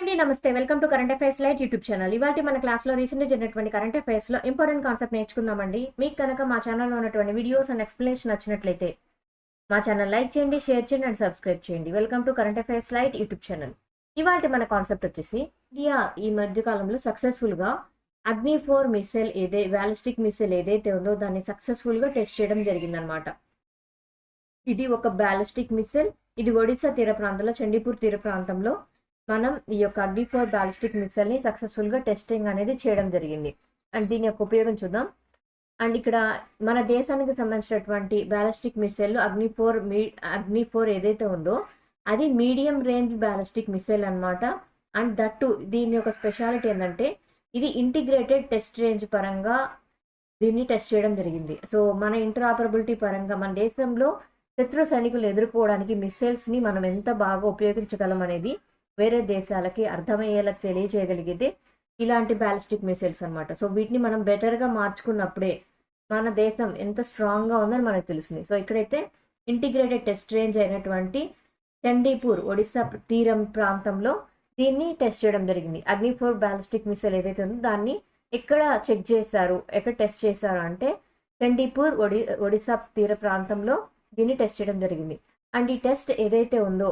అండి నమస్తే welcome to current affairs light YouTube channel. ఇవాళ మన క్లాస్లో రీసెంట్గా జరిగినటువంటి కరెంట్ అఫైర్స్లో ఇంపార్టెంట్ కాన్సెప్ట్ నేర్చుకుందామండి. మీకు కనుక మా ఛానల్లో ఉన్నటువంటి వీడియోస్ అండ్ ఎక్స్ప్లెనేషన్ నచ్చినట్లయితే మా ఛానల్ లైక్ చేయండి, షేర్ చేయండి అండ్ సబ్స్క్రైబ్ చేయండి. Welcome to current affairs light YouTube channel. ఇవాళ మన కాన్సెప్ట్ వచ్చేసి ఇండియా ఈ మధ్య కాలంలో సక్సెస్ఫుల్గా అగ్ని-4 మిసైల్ బ్యాలిస్టిక్ మిసైల్ ఏదైతే ఉందో దాన్ని సక్సెస్ఫుల్గా టెస్ట్ చేయడం జరిగిందనమాట. ఇది ఒక బ్యాలిస్టిక్ మిసైల్. ఇది ఒడిశా తీర ప్రాంతంలో చండీపూర్ తీర ప్రాంతంలో మనం ఈ యొక్క అగ్ని-4 బ్యాలిస్టిక్ మిసైల్ని సక్సెస్ఫుల్గా టెస్టింగ్ అనేది చేయడం జరిగింది. అండ్ దీని యొక్క ఉపయోగం చూద్దాం. అండ్ ఇక్కడ మన దేశానికి సంబంధించినటువంటి బ్యాలిస్టిక్ మిసైల్ అగ్ని-4 ఏదైతే ఉందో అది మీడియం రేంజ్ బ్యాలిస్టిక్ మిసైల్ అనమాట. అండ్ దట్టు దీని యొక్క స్పెషాలిటీ ఏంటంటే ఇది ఇంటిగ్రేటెడ్ టెస్ట్ రేంజ్ పరంగా దీన్ని టెస్ట్ చేయడం జరిగింది. సో మన ఇంటరాపరబిలిటీ పరంగా మన దేశంలో శత్రు సైనికులు ఎదుర్కోవడానికి మిసైల్స్ని మనం ఎంత బాగా ఉపయోగించగలం అనేది వేరే దేశాలకి అర్థమయ్యేలా తెలియజేయగలిగితే ఇలాంటి బ్యాలిస్టిక్ మిసైల్స్ అనమాట. సో వీటిని మనం బెటర్గా మార్చుకున్నప్పుడే మన దేశం ఎంత స్ట్రాంగ్గా ఉందని మనకు తెలుస్తుంది. సో ఇక్కడైతే ఇంటిగ్రేటెడ్ టెస్ట్ రేంజ్ అయినటువంటి చండీపూర్ ఒడిశా తీరం ప్రాంతంలో దీన్ని టెస్ట్ చేయడం జరిగింది. అగ్ని-4 బ్యాలిస్టిక్ మిసైల్ ఏదైతే ఉందో దాన్ని ఎక్కడ టెస్ట్ చేశారు అంటే చండీపూర్ ఒడిశా తీర ప్రాంతంలో దీన్ని టెస్ట్ చేయడం జరిగింది. అండ్ ఈ టెస్ట్ ఏదైతే ఉందో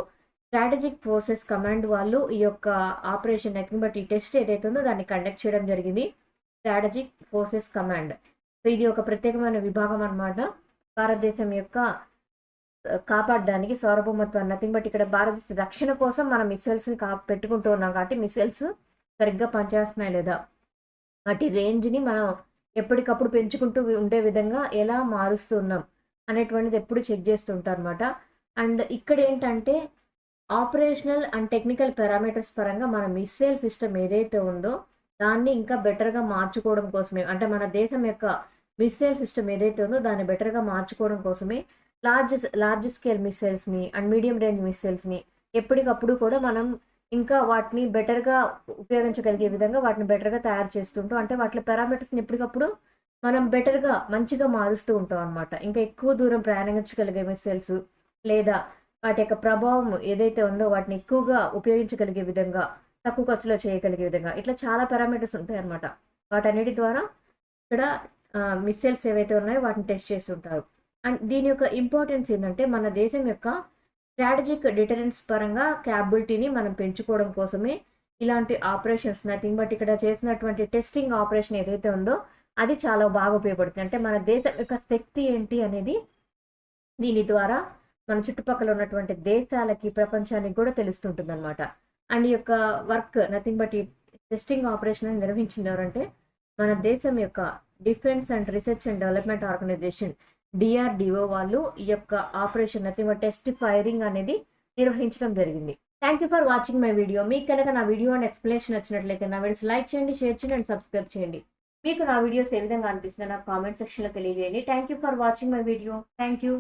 స్ట్రాటజిక్ ఫోర్సెస్ కమాండ్ వాళ్ళు ఈ యొక్క ఆపరేషన్ బట్ ఈ టెస్ట్ ఏదైతే ఉందో దాన్ని కండక్ట్ చేయడం జరిగింది. Strategic forces command. సో ఇది ఒక ప్రత్యేకమైన విభాగం అనమాట. భారతదేశం యొక్క కాపాడడానికి సార్వభౌమత్వం బట్ ఇక్కడ భారతదేశ రక్షణ కోసం మనం మిసైల్స్ని పెట్టుకుంటూ ఉన్నాం కాబట్టి మిసైల్స్ సరిగ్గా పనిచేస్తున్నాయి లేదా వాటి రేంజ్ని మనం ఎప్పటికప్పుడు పెంచుకుంటూ ఉండే విధంగా ఎలా మారుస్తున్నాం అనేటువంటిది ఎప్పుడు చెక్ చేస్తూ ఉంటారు అనమాట. అండ్ ఇక్కడ ఏంటంటే ఆపరేషనల్ అండ్ టెక్నికల్ పారామీటర్స్ పరంగా మన మిసైల్ సిస్టమ్ ఏదైతే ఉందో దాన్ని ఇంకా బెటర్గా మార్చుకోవడం కోసమే, అంటే మన దేశం యొక్క మిసైల్ సిస్టమ్ ఏదైతే ఉందో దాన్ని బెటర్గా మార్చుకోవడం కోసమే లార్జ్ స్కేల్ మిసైల్స్ని అండ్ మీడియం రేంజ్ మిసైల్స్ని ఎప్పటికప్పుడు కూడా మనం ఇంకా వాటిని బెటర్గా ఉపయోగించగలిగే విధంగా వాటిని బెటర్గా తయారు చేస్తుంటాం. అంటే వాటి పారామీటర్స్ని ఎప్పటికప్పుడు మనం బెటర్గా మంచిగా మారుస్తూ ఉంటాం అనమాట. ఇంకా ఎక్కువ దూరం ప్రయాణించగలిగే మిసైల్స్ లేదా వాటి యొక్క ప్రభావం ఏదైతే ఉందో వాటిని ఎక్కువగా ఉపయోగించగలిగే విధంగా, తక్కువ ఖర్చులో చేయగలిగే విధంగా ఇట్లా చాలా పారామీటర్స్ ఉంటాయి అన్నమాట. వాటన్నిటి ద్వారా ఇక్కడ మిసైల్స్ ఏవైతే ఉన్నాయో వాటిని టెస్ట్ చేస్తుంటారు. అండ్ దీని యొక్క ఇంపార్టెన్స్ ఏంటంటే మన దేశం యొక్క స్ట్రాటజిక్ డిటరెన్స్ పరంగా క్యాపబిలిటీని మనం పెంచుకోవడం కోసమే ఇలాంటి ఆపరేషన్స్ బట్ ఇక్కడ చేసినటువంటి టెస్టింగ్ ఆపరేషన్ ఏదైతే ఉందో అది చాలా బాగా ఉపయోగపడుతుంది. అంటే మన దేశం యొక్క శక్తి ఏంటి అనేది దీని ద్వారా మన చుట్టుపక్కల ఉన్నటువంటి దేశాలకి ప్రపంచానికి కూడా తెలుస్తుంటుంది అనమాట. అండ్ ఈ యొక్క వర్క్ బట్ ఈ టెస్టింగ్ ఆపరేషన్ నిర్వహించింది ఎవరంటే మన దేశం యొక్క defence and research and development organisation DRDO వాళ్ళు ఈ యొక్క ఆపరేషన్ బట్ టెస్ట్ ఫైరింగ్ అనేది నిర్వహించడం జరిగింది. Thank you for watching my video. మీకు కనుక నా వీడియో అండ్ ఎక్స్ప్లెనేషన్ వచ్చినట్లయితే నా వీడియోస్ లైక్ చేయండి, షేర్ చేయండి అండ్ సబ్స్క్రైబ్ చేయండి. మీకు నా వీడియోస్ ఏ విధంగా అనిపిస్తుందో నాకు కామెంట్ సెక్షన్లో తెలియజేయండి. Thank you for watching my video. Thank you.